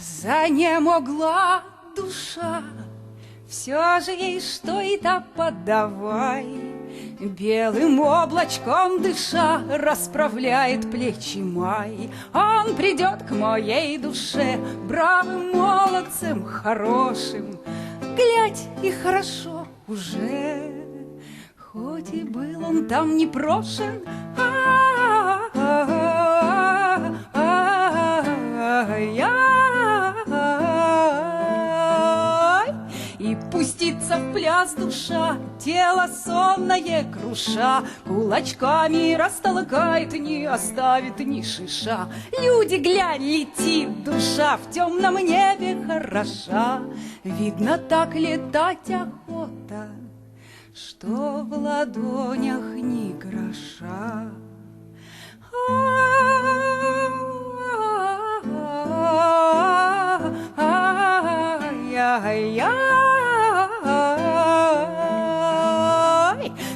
Занемогла душа, все же ей что и то подавай. Белым облачком дыша расправляет плечи май. Он придет к моей душе бравым молодцем хорошим. Глядь, и хорошо уже, хоть и был он там непрошен. И пустится в пляс душа, тело сонное круша, кулачками растолкает, не оставит ни шиша. Люди, глянь, летит душа, в темном небе хороша. Видно, так летать охота, что в ладонях ни гроша.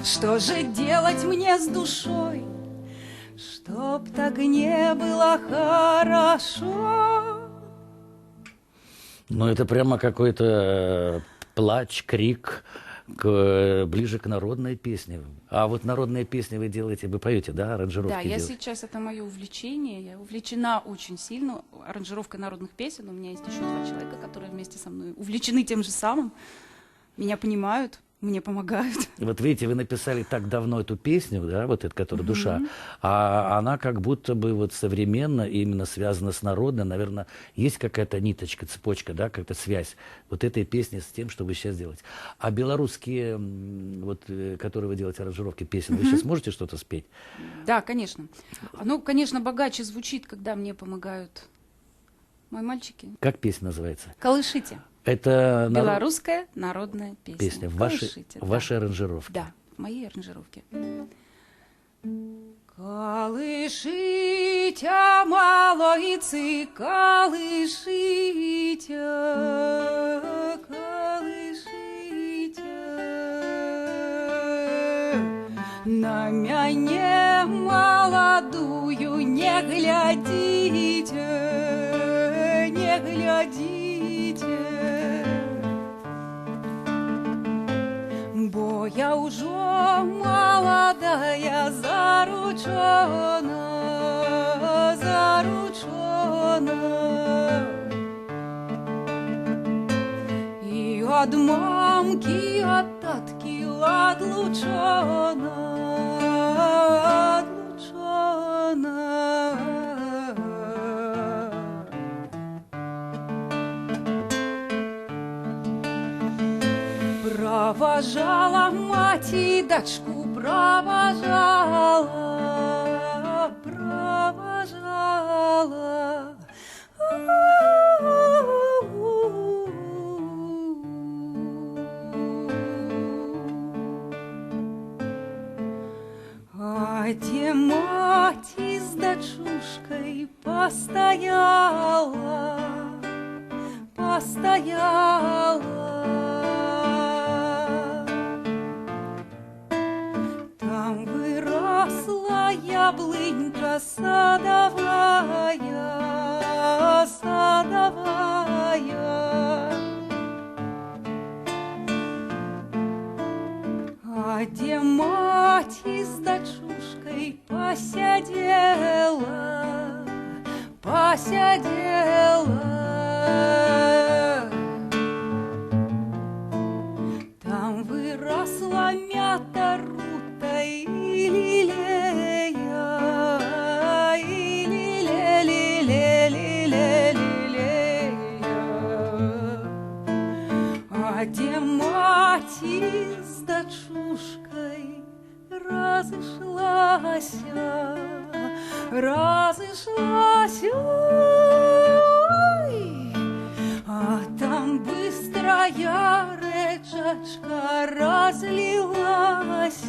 Что же делать мне с душой, чтоб так не было хорошо? Ну, это прямо какой-то плач, крик, ближе к народной песне. А вот народные песни вы делаете, вы поете, да, аранжировки Да, я делаете? сейчас, это мое увлечение, я увлечена очень сильно аранжировкой народных песен. У меня есть еще 2 человека, которые вместе со мной увлечены тем же самым, меня понимают, мне помогают. Вот видите, вы написали так давно эту песню, да, вот эту, которая «Душа», а она как будто бы вот современно именно связана с народной. Наверное, есть какая-то ниточка, цепочка, да, какая-то связь вот этой песни с тем, что вы сейчас делаете. А белорусские, вот, которые вы делаете аранжировки песен, вы сейчас можете что-то спеть? Да, конечно. Оно, конечно, богаче звучит, когда мне помогают мои мальчики. Как песня называется? «Колышите». Это Белорусская народная песня. песня в «Колышите», вашей аранжировке. Да, в моей аранжировке. Колышите, малойцы, колышите, колышите. На мяне молодую не глядите, не глядите. Бо я уже молодая, заручена, заручена. И от мамки, от татки отлучена, отлучена. Провожала мать и дочку, провожала, провожала. А где мать с дочушкой постояла, постояла. Там выросла яблынька садовая, садовая. А где мать с дочушкой посидела, посидела. Там выросла мята, рута и лилея, и лилея, лилея, лилея, лилея. А где мать с дочушкой разошлась, разошлась. А там быстрая речечка разлилась,